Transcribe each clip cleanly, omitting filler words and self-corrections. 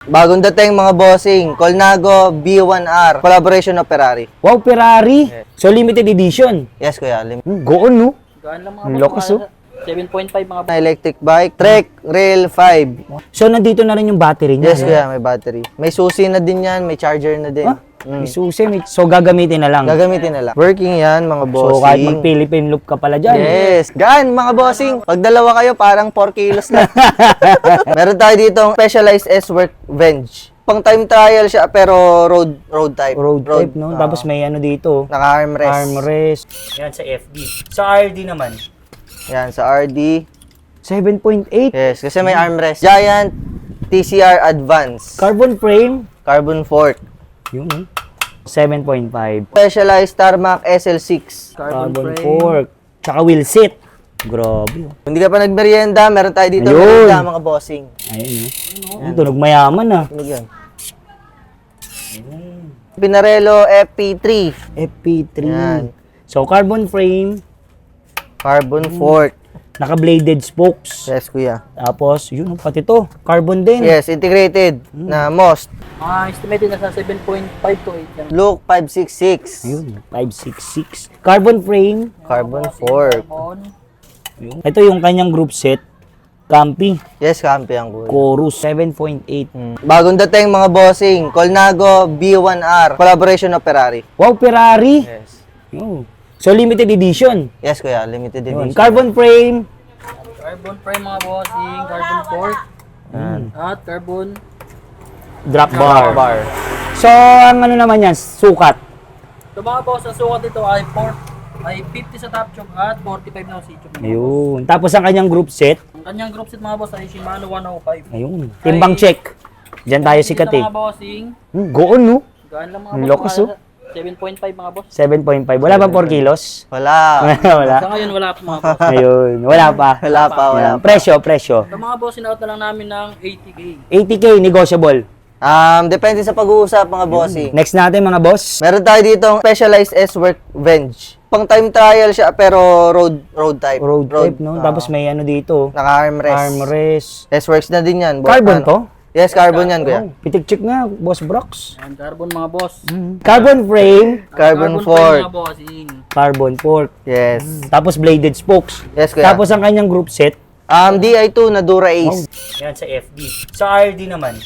Bagong dating mga bossing, Colnago B1R, collaboration of Ferrari. Wow, Ferrari. So, limited edition. Yes, kuya. Go on, no? Gaan lang mga Lakas, oh. 7.5 mga Na electric bike, Trek Rail 5. So, nandito na rin yung battery niya. Yes, kuya, may battery. May susi na din yan, may charger na din. May susi. So, gagamitin na lang. Gagamitin na lang. Working yan, mga bossing. So, kahit mag-Philippine loop ka pala dyan. Yes. Gaan, mga bossing. Pag dalawa kayo, parang 4 kilos na. Meron tayo dito specialized S-Work Venge. Pang time trial siya, pero road type. Road type, no? Tapos may ano dito. Naka-armrest. Armrest. Yan sa FD. Sa RD naman. Yan, sa RD. 7.8. Yes, kasi may armrest. Giant TCR Advance. Carbon frame. Carbon fork. Yun, 7.5. Specialized Tarmac SL6. Carbon fork. Tsaka wheel set. Grabe. Kung hindi ka pa nagmerienda, meron tayo dito Ayun. merienda, mga bossing. Ayun, Ang tunog mayaman, ah. Ano yan? Pinarello FP3. FP3. Yan. So, carbon frame. Carbon fork. Naka-bladed spokes. Yes, kuya. Tapos, yun, pati to. Carbon din. Yes, integrated na most. estimated na sa 7.5 to 8 yan. Look 566. Ayun, 566. Carbon frame. Carbon fork. Yun. Ito yung kanyang group set. Campy. Yes, kampi ang kuya. Chorus. 7.8. Bagong dating mga bossing, Colnago B1R, collaboration of Ferrari. Wow, Ferrari. Yes. Yun. So, limited edition. Yes, kuya, limited Yun. edition. Carbon frame. Carbon frame mga bossing, carbon fork, at carbon Drop bar. bar. So, ang ano naman yan, sukat. So mga boss, ang sukat dito ay 50 sa top tube at 45 na sa tube. Ayun. Tapos ang kanyang group set. Ang kanyang group set mga boss ay Shimano 105. Ayun. Timbang check. Diyan tayo sikat Dito eh. mga bossing, Go on, no? gaan lang mga Ang boss. lakas, oh. 7.5 mga boss. 7.5. Wala bang 4 kilos? Wala. Wala. Sa ngayon wala pa mga boss. Ayun. Wala pa. Wala pa, wala Yan. pa. Presyo. So mga boss, in-out na lang namin ng 80k. 80K, negotiable. Depende sa pag-uusap, mga bossing. Next natin, mga boss. Meron tayo dito specialized S-Work Venge. Pang time trial siya, pero road type. Road type, no? Tapos may ano dito. Naka-armrest. Armrest. S-Works na din yan. Carbon to? Yes, carbon yan, kuya. Oh, pitik check nga, boss Brox. And carbon mga boss. Carbon frame. Carbon frame fork. mga bossing. Carbon fork. Yes. Tapos bladed spokes. Yes, kuya. Tapos ang kanyang group set. DI2 na Dura Ace. Yan sa FD. Sa RD naman.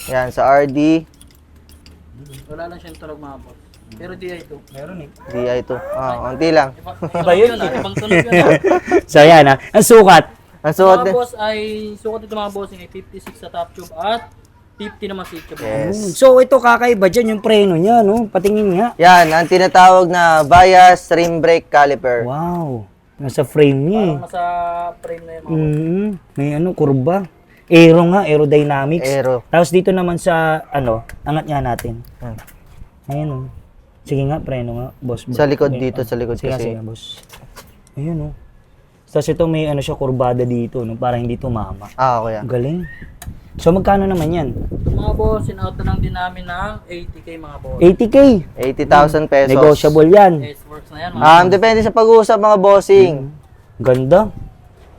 Yan, sa RD. Wala lang siyang tunog mga boss. Pero di ito. Meron eh. DI2. Konti lang. Iba yun eh. Ibang tunog yun. So yan ha. Ang sukat. Ang suot Mga din. boss ay sukat dito mga bossing ay 56 sa top tube at 50 naman sa tube. Yes. So ito kakaiba dyan yung preno niya, no? Patingin nga. Yan, ang tinatawag na bias rim brake caliper. Wow. Nasa frame niya eh. Parang nasa frame na yun mga boss. May ano, kurba. Aero nga, aerodynamics. Aero. Tapos dito naman sa, angat nga natin. Yan. Ayan o. Sige nga, preno nga, boss. Sa likod dito, sa likod Sige, kasi. sige, boss. Ayan o. Tapos ito may ano siya, kurbada dito, no? Para hindi tumama. Kuya. Galing. So magkano naman yan? Mga boss, in-out na lang din namin ng 80k mga boss. 80K. 80,000 pesos. Negotiable yan. S-Works na yan mga Depende sa pag-uusap, mga bossing. Ganda.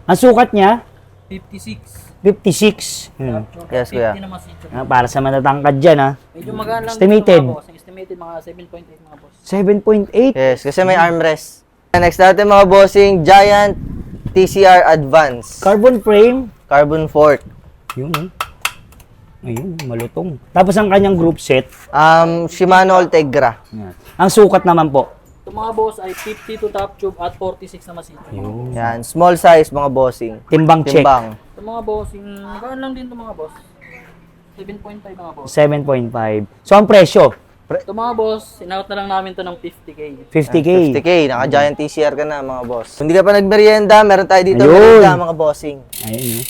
Ang sukat niya, 56. 56. Hmm. Top tube, Yes, kuya. 50 naman sa tube. Para sa matatangkad dyan, ha? Medyo magaan lang Estimated. dito mga boss. Estimated mga 7.8 mga boss. 7.8. Yes, kasi may armrest. Next natin, mga bossing, Giant TCR Advance. Carbon frame. Carbon fork. Yun, ayun, malutong. Tapos ang kanyang group set, Shimano Ultegra. yan. Ang sukat naman po. Ito mga boss ay 50 to top tube at 46 naman sa tube. Yun. Yan, small size, mga bossing. Timbang check. Timbang. Ito mga bossing, gaan lang din ito mga boss. 7.5 mga boss. 7.5. So ang presyo, Ito mga boss, in-out na lang namin to ng 50k. 50K. 50K, naka-Giant TCR ka na, mga boss. Kung hindi ka pa nagmerienda, meron tayo dito Ayun. merienda, mga bossing. Ayun,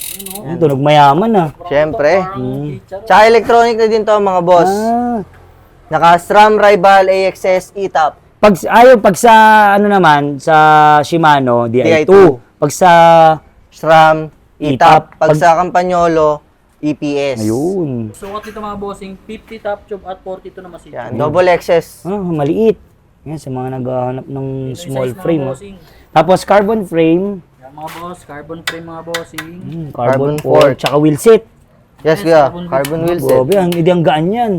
Ang tunog mayaman, ah. Siyempre. Parang feature. Tsaka electronic na din to, mga boss. Naka-SRAM Rival AXS E-Top. Pag sa ano naman sa Shimano DI2. DI2. Pag sa SRAM E-Top. E-Top. Pag Pag- sa Campagnolo, EPS. ayun. Sukat dito mga bossing, 50 top tube at 42 naman sa Yan, tube. double XS. Maliit. Yan sa mga naghahanap ng Ito yung small size mga frame. bossing. Tapos carbon frame, Yan mga boss, carbon frame mga bossing. carbon Carbon fork. fork, tsaka wheel set. Yes, kuya. Carbon wheel set. Grabe, ang gaan yan.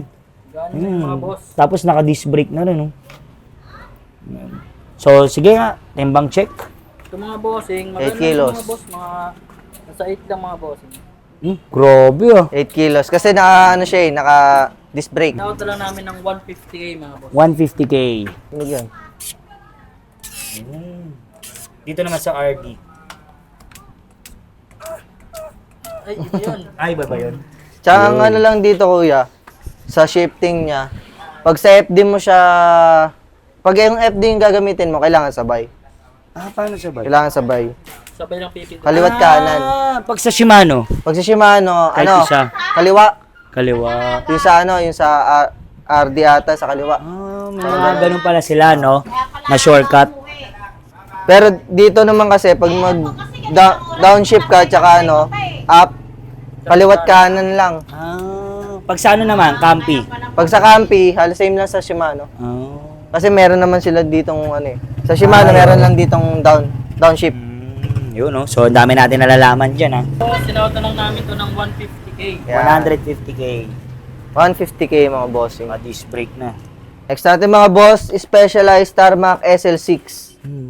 Ganyan yung mga boss. Tapos naka-disc brake na rin, oh. So, sige nga, timbang check. Ito mga bossing, 8 kilos. mga boss, mga nasa 8 lang mga bossing. Grabe, ah. 8 kilos. Kasi naka, ano siya eh, naka disc brake. Nakauta lang namin ng 150k mga boss. 150K. Ano yan? Dito naman sa RD. Ay, ito yun. Ay, ba yun? Tsaka ang ano lang dito kuya, sa shifting niya, pag sa FD mo siya, pag yung FD yung gagamitin mo, kailangan sabay. Paano siya ba? Kailangan sabay. Sabay lang pipito. Kaliwat kanan. Pag sa Shimano, Pag sa Shimano, Kahit ano, isa. kaliwa. kaliwa. Yung sa ano, yung sa RD ata, sa kaliwa. Mga ganun pala sila, no? Na shortcut. Pero dito naman kasi, pag downshift ka, tsaka ano, up, kaliwat kanan lang. Pag sa ano naman, Campi. Pag sa Campi, halos same lang sa Shimano. Kasi meron naman sila ditong ano eh. Sa Shimano, meron lang ditong downshift. Yun, no? So, ang dami natin nalalaman dyan, ha? So, sinauta lang namin to ng 150k. Yan. 150K. 150k mga bossing. Disc brake na. Next natin mga boss, Specialized Tarmac SL6.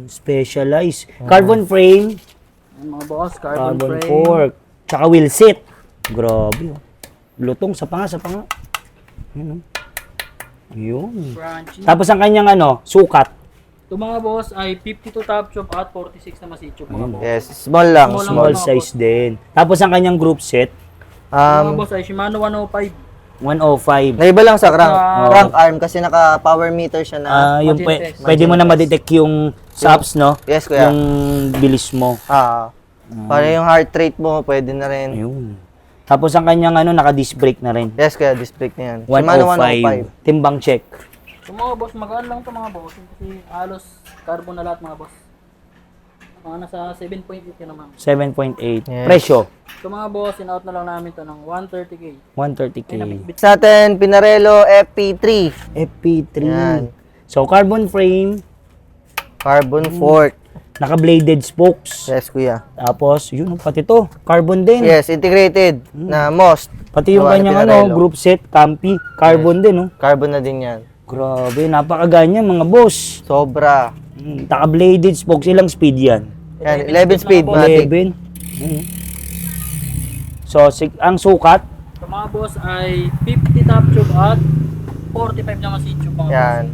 Specialized. Carbon frame, Ayan, mga boss, carbon carbon frame. fork, tsaka wheel set. Grabe, oh. Lutong, sa panga. Yun, oh. Yun. Crunchy. Tapos ang kanyang sukat. Ito mga boss ay 52 top tube at 46 na masitube mga boss. Yes, small lang. Small lang. Small mga size din. Tapos ang kanyang group set, Mga boss ay Shimano 105. 105. Naiba lang sa crank. Ah. Crank arm kasi naka-power meter siya na. Yung Maging test. pwede mo na ma-detect yung SAPS, no? Yes, kuya. Yung bilis mo. Para yung heart rate mo, pwede na rin. Ayun. Tapos ang kanyang naka-disc brake na rin. Yes, kuya, disc brake na yan. Shimano 105. Timbang check. So mga boss, magaan lang to mga boss. Kasi halos carbon na lahat mga boss. Mga nasa 7.8 yun naman. 7.8. Yes. Presyo, So mga boss, in-out na lang namin to ng 130k. 130K. Next natin, Pinarello FP3. FP3. Yan. So, carbon frame, Carbon fork. naka-bladed spokes. Yes, kuya. Tapos, yun, pati to, carbon din. Yes, integrated na most. Pati yung Gawa ni kanyang Pinarello. group set, Campi, carbon din, no? Carbon na din yan. Grabe, napakaganya mga boss. Sobra. Naka-bladed spokes, ilang speed yan? Yan, 11 speed, matic. 11. So, ang sukat, So mga boss ay 50 top tube at 45 na masitube mga Yan.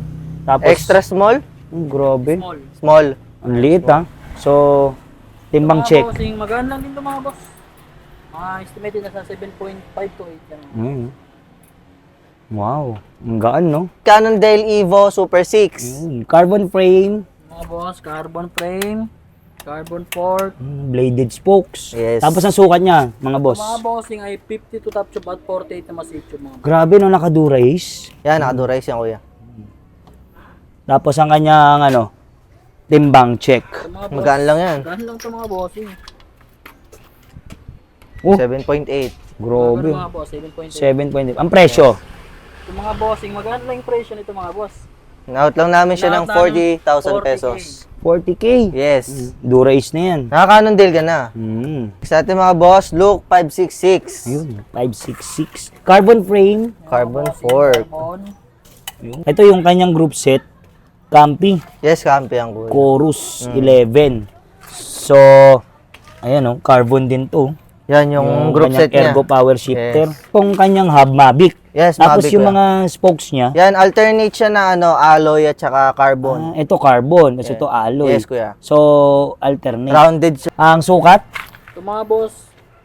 tapos, Extra small? grabe. boss. Small. Small. Ang liit, ha? So, timbang Mga check. bossing, magaan lang din to mga boss. Mga estimated na sa 7.5 to 8 yan. Wow, ang gaan, no? Cannondale Evo Super 6. Carbon frame, Mga boss, carbon frame, carbon fork. bladed spokes. Yes. Tapos ang sukat niya, mga boss. Mga bossing ay 52 top tube at 48 na masitube mga boss. Grabe, no? Naka-durace. Yan, nakadurize yan, kuya. Tapos ang kanyang, timbang check. So, mga boss, Magaan lang yan. magaan lang to mga bossing. Oh. 7.8. Grabe. Mga boss, 7.8. 7.5. Ang presyo, So, mga bossing, magaan lang yung presyo nito mga boss. Out lang namin siya ng In-out namin 40,000 40K. pesos. 40K. Yes. Durace na yan. Nakaka-Cannondale ka na. Sa ating mga boss, Luke 566. Yun, 566. Carbon frame. Carbon fork. Carbon. Ito yung kanyang group set. Campi, Yes, kampi ang kuya. Chorus 11. So, ayan, carbon din to. Yan yung group kanyang set niya. ergo power shifter. Yes. Itong kanyang hub, Mavic. Yes, Tapos Mavic yung kuya. mga spokes niya, Yan, alternate siya na alloy at saka carbon. ito carbon, tapos ito alloy. Yes, kuya. So, alternate. Rounded siya. Ang sukat, So, mga boss,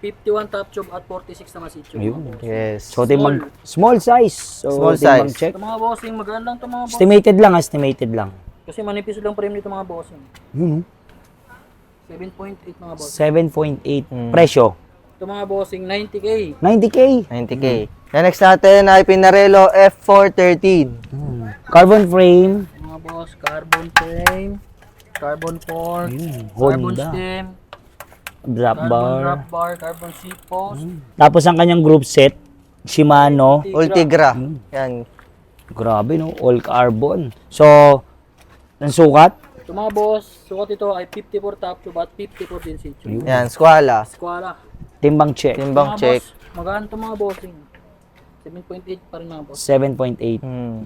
51 top tube at 46 na masitube. Ayun. Yes. so timbang, small size. So, Small timbang size. check. So, mga bossing, magaan lang to mga boss. Estimated lang. Kasi manipis lang frame nito mga bossing. Hmm. 7.8 mga boss. 7.8. Presyo, Ito mga bossing, 90k. 90K. 90K. Yan, next natin ay Pinarello F413. Carbon frame, Mga boss, carbon frame, carbon fork, carbon Honda. stem, drop carbon bar. drop bar, carbon seat post. Tapos ang kanyang group set, Shimano. Ultigra. Yan. Grabe, no? All carbon. So, ang sukat, Ito mga boss, sukat ito ay 54 top tube at 54 din seat tube. Yan, Squala. Squala. timbang check. Timbang Mga check. boss, Magaan to mga bossing. 7.8 pa rin mga boss. 7.8. Hmm.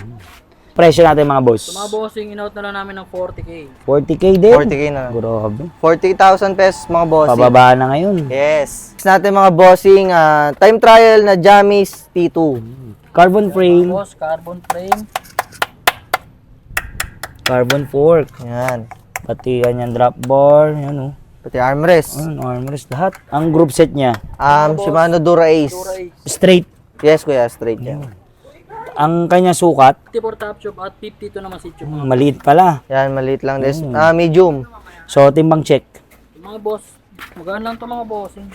Presyo natin mga boss. Sa mga bossing, in-out na lang namin ng 40k. 40k din. 40k na. Grabe. 40,000 pesos mga bossing. Pababa na ngayon. Yes. Next natin mga bossing, time trial na Jamis T2. Carbon frame, Boss, carbon frame. carbon fork, Yan. pati kanyang drop bar, yan oh. Pati armrest. Ayun, armrest lahat. Ang group set niya, Shimano Dura Ace. Dura Ace. straight. Yes, kuya, straight yan. Ang kanya sukat, 54 top shop at 52 naman si Chum. maliit pala. Yan, maliit lang. Medium. So, timbang check. Mga boss, magaan lang to mga bossing.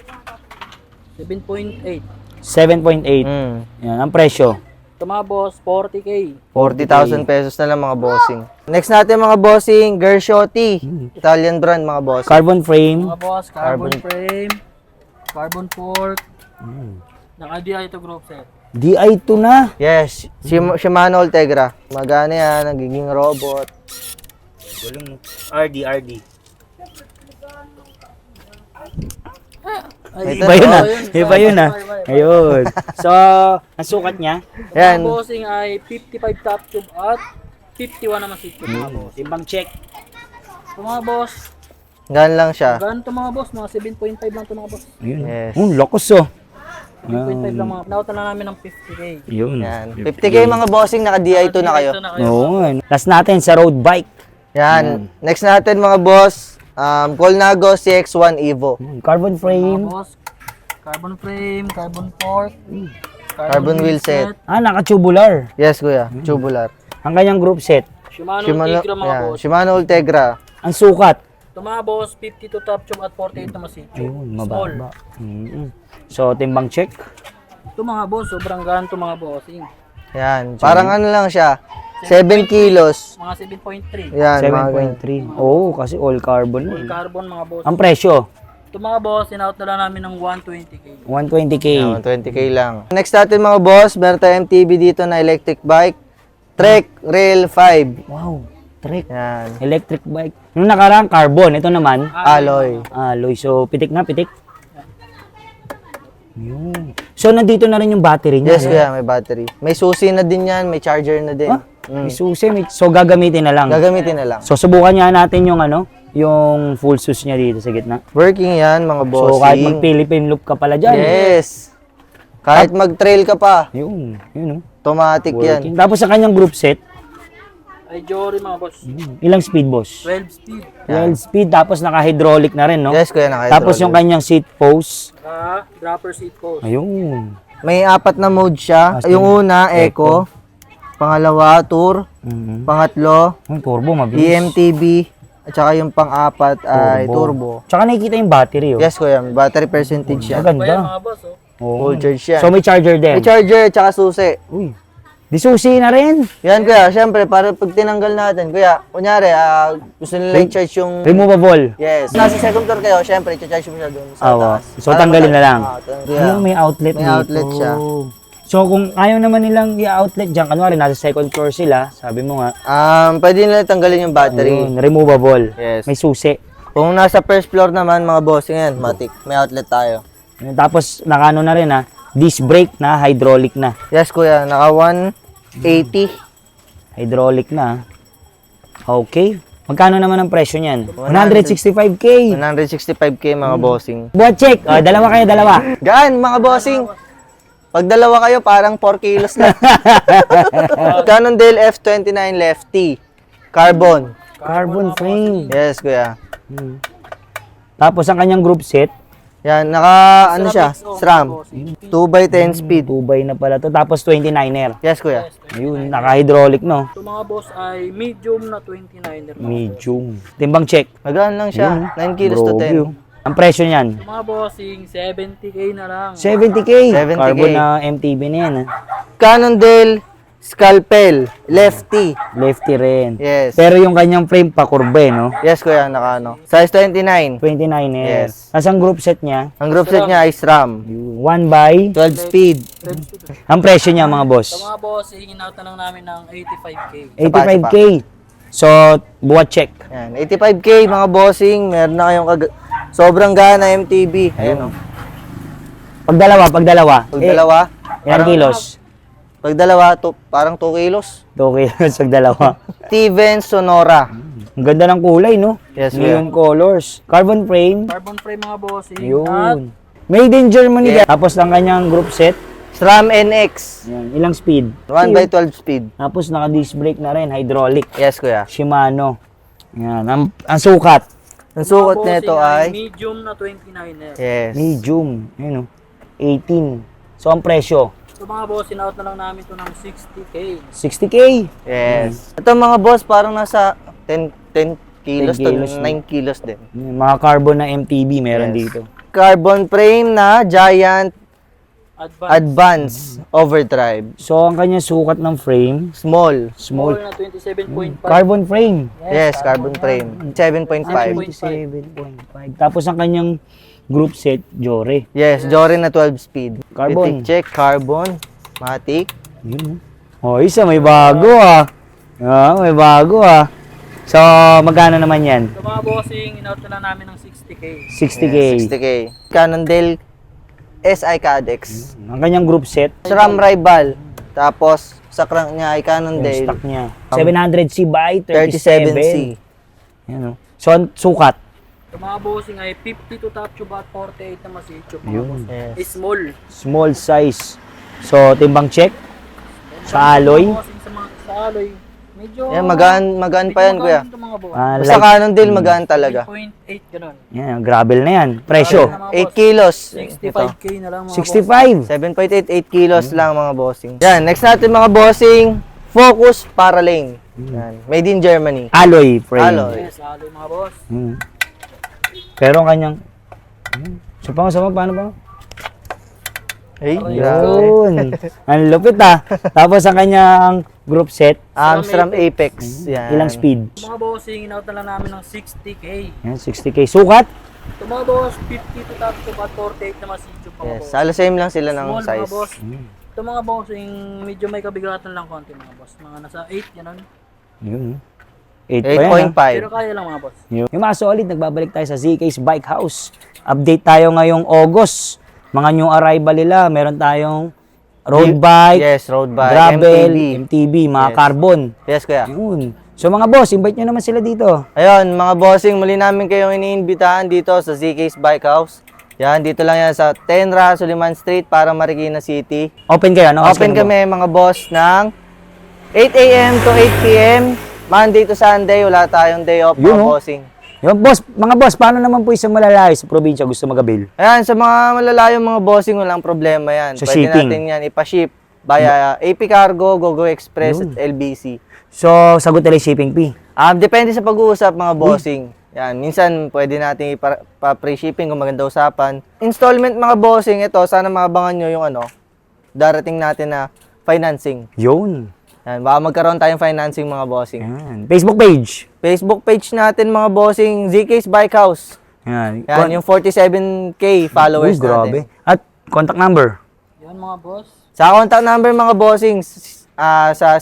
7.8. 7.8. Mm. Yan, ang presyo. Ito mga boss, 40k. 40,000 pesos na lang mga bossing. Next natin mga bossing, Gershotti. Italian brand mga bossing. Carbon frame, Mga boss, carbon frame, carbon fork. Naka-DI ito group set. DI2 na. Yes, Shimano Ultegra. Magana yan, nagiging robot. RD. Ay, Iba yun ah. yun. Iba yun ah. Iba. Ayun. So, ang sukat niya, Yan. Mga bossing ay 55 top tube at 51 naman si tube mga boss. timbang check. Ito mga boss, Gan lang siya. ganito mga boss, mga 7.5 lang ito mga boss. Ayun. Yes. Lakas oh. 7.5 lang mga, nautan lang namin ng 50k. Yun. Yan. 50k mga bossing, naka-DI2 na kayo. Ito na kayo. Oo nga. Last natin sa road bike. Yan. Next natin mga boss, Colnago CX1 Evo. Carbon Mga frame. boss, carbon frame, carbon fork, Carbon wheel set. Naka-tubular. Yes, kuya. Tubular. Ang kanyang group set. Shimano Shimano, Ultegra mga yan. boss. Shimano Ultegra. Ang sukat. Ito mga boss, 52 top tube at 48 naman si tube. Ayun, Small. mababa. So, timbang check. Ito mga boss, sobrang ganito mga bossing. Yan. Parang ano lang siya. 7 kilos. Mga 7.3. Yan, mga ganyan. 7.3. Oo, kasi all carbon. Full carbon mga boss. Ang presyo, Ito mga boss, in-out na lang namin ng 120k. 120k. Yan, 20k lang. Next natin mga boss, meron tayong MTB dito na electric bike. Trek Rail 5. Wow, trek. Yan. Electric bike. Nung nakarang carbon, ito naman, Alloy. alloy. So, pitik na, pitik. Yun. So, nandito na rin yung battery niya. Yes, kuya, may battery. May susi na din yan, may charger na din. May susi. So, gagamitin na lang. Gagamitin na lang. So, subukan niya natin yung yung full sus niya dito sa gitna. Working yan, mga bossing. So, kahit mag-Philippine loop ka pala dyan. Yes. Kahit mag-trail ka pa, Yun, yun oh. automatic yan. Working. Tapos sa kanyang group set, Ay Jory mga boss. ilang speed boss? 12 speed. 12 speed, tapos naka-hydraulic na rin, no? Yes, kuya, naka Tapos yung kanyang seat post, Dropper seat post. ayun. May 4 na mode siya. Yung una, Eco. Pangalawa, Tour. Pangatlo, Yung turbo, mabilis. EMTB. At saka yung pang-apat ay Turbo. Tsaka nakikita yung battery, oh. Yes, kuya, may battery percentage yan. Ba yan Maganda. mga boss oh. Oo. Full charge yan. So may charger din. May charger, tsaka susi. Uy. Di susi na rin. Yan, kuya, syempre, para pag tinanggal natin, kuya, kunyari, gusto nila i-charge yung... Removable. Yes. Nasa second floor kayo, syempre, i-charge mo siya doon sa Awa. taas. So Para tanggalin na lang. Yeah. Ayun, may outlet May dito. outlet siya. So kung ayaw naman nilang i-outlet dyan, kanwari nasa second floor sila, sabi mo nga, Pwede nila tanggalin yung battery. ayun, removable. Yes. May susi. Kung nasa first floor naman, mga bossing yan, matik. May outlet tayo. Ayun, tapos nakano na rin disc brake na, hydraulic na. Yes, kuya, naka 180. Hydraulic na. Okay. Magkano naman ang presyo niyan? 165k. 165k mga bossing. Buat check. Dalawa kayo, dalawa. Gaan, mga bossing. Pag dalawa kayo, parang 4 kilos na. Cannondale F29 Lefty. Carbon. Carbon frame. Yes, kuya. Tapos ang kanyang group set, Yan, naka, ano siya, SRAM. 2x10 speed. 2x na pala to. Tapos 29er. Yes, kuya. Ayun, naka-hydraulic, no? Ito mga boss ay medium na 29er. Medium. Timbang check. Magaan lang siya. 9 kilos to Grabe, 10. oh. Ang presyo niyan, Ito mga bossing, 70k na lang. 70k. 70K. Carbon na MTB na yan, Cannondale Scalpel Lefty. Lefty rin. Yes. Pero yung kanyang frame pakurbe, no? Yes, kuya, naka ano. Size 29. 29er. Yes. Tapos ang group set niya, Ang group set niya ay SRAM. 1x. 12 speed. Ang presyo niya, mga Ito boss, mga bossing, in-out na lang namin ng 85k. 85k. So, buhat check. Yan, 85k mga bossing. Meron na kayong sobrang gana MTB. Ayun, oh. Pag dalawa. Pag dalawa, Ilang kilos? pag dalawa, parang 2 kilos. 2 kilos pag dalawa. Steven Sonora. Ang ganda ng kulay, no? Yes, Neon colors. Carbon frame. Carbon frame mga bossing. At Yun. Made in Germany. Yeah. Tapos lang kanyang group set. SRAM NX. Yan. Ilang speed? 1x12 speed. Tapos naka-disc brake na rin. Hydraulic. Yes, kuya. Shimano. Yan. Ang sukat. Ang sukat mga nito bossing ay... medium na 29er. Yes. Medium. Ayun, 18. So, ang presyo? So mga boss, in-out na lang namin to ng 60k. 60K. Yes. Ito mga boss, parang nasa 10 kilos 10 to kilos 9 kilos din. Yan, mga carbon na MTB meron Yes. dito. Carbon frame na Giant Advance. Advance Overdrive. So, ang kanya sukat ng frame, Small. Small small. na 27.5. Carbon frame. Yes, carbon frame. 7.5. 27.5. Tapos ang kanyang group set, Jore. Yes, Jory na 12 speed. Carbon. Titik check, carbon, matic. Yun. Oh, isa may bago ah. Ah, may bago ah. So, magkano naman yan? So mga bossing, in-out na lang namin ng 60k. 60K. Yes, 60K. Cannondale SI Cadex. Ang kanyang group set, SRAM Rival. Tapos, sa crank niya ay yung Cannondale stock niya. 700C by 37C. 37. Yan oh. So, ang sukat. So mga bossing ay 50 to top tube at 48 na masicho mga Yun. boss. Yes. Small. Small size. So, timbang check. Sa alloy. Mga bossing sa alloy. Medyo... Yan, magaan pa yan, kuya. Ito mga boss. Ah, Basta light. Cannondale, magaan talaga. 3.8 ganun. Yan, gravel na yan. Presyo. 8 kilos. 65k na lang mga 65. 7.8, 8 kilos lang mga bossing. Yan, next natin mga bossing, Focus Paralane. Yan, made in Germany. Alloy frame. Alloy. boss. Yes, alloy mga boss. Hmm. Pero ang kanyang... Sa paano ba? Ay, grabe. Yun. Ang lupit ah. Tapos ang kanyang group set, Amstram Apex. Yan. ilang speed? Mga bossing, in-out na lang namin ng 60k. Yan, 60K. Sukat? Ito mga boss, 50 to top tube at 48 na masicho mga Yes, boss. halos same lang sila ng Small mga size. boss. Ito mga bossing, medyo may kabigatan lang konti mga boss. Mga nasa 8 ganun. Yun. 8 pa yan ah. Pero kaya lang mga boss. Yung mga solid, nagbabalik tayo sa ZK's Bike House. Update tayo ngayong August. Mga new arrival nila, meron tayong road bike, Yes, road bike, gravel, MTB. MTB, mga Yes. carbon. Yes, kuya. Yun. So mga boss, invite nyo naman sila dito. Ayun, mga bossing, muli namin kayong iniimbitahan dito sa ZK's Bike House. Yan, dito lang yan sa 10 Suliman Street para Marikina City. Open kayo, no? Open kami mga boss ng 8 a.m. to 8 p.m. Monday to Sunday, wala tayong day off Yun, mga oh. bossing. Yung boss, mga boss, paano naman po isang malalayo sa probinsya gusto mag-avail? Ayan, sa mga malalayong mga bossing, walang problema yan. Sa Pwede shipping. natin yan ipa-ship via AP Cargo, GoGo Express, at LBC. So, sagot nila yung shipping fee. Depende sa pag-uusap mga bossing. Yan, minsan pwede natin ipa-free shipping kung maganda usapan. Installment mga bossing, ito, sana maabangan nyo yung darating natin na financing. Yun. Yan, baka magkaroon tayong financing mga bossing. Yan. Facebook page. Facebook page natin mga bossing, ZK's Bike House. Yan. Yan, yung 47K followers Uy, grabe. natin. At contact number. Yan mga boss. Sa contact number mga bossing, sa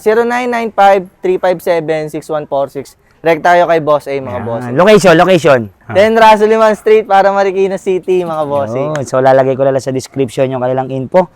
0995-357-6146. Direct tayo kay Boss A mga Yan. bossing. Location. 10 Suliman Street para Marikina City mga bossing. Yun. So, lalagay ko lang sa description yung kanilang info.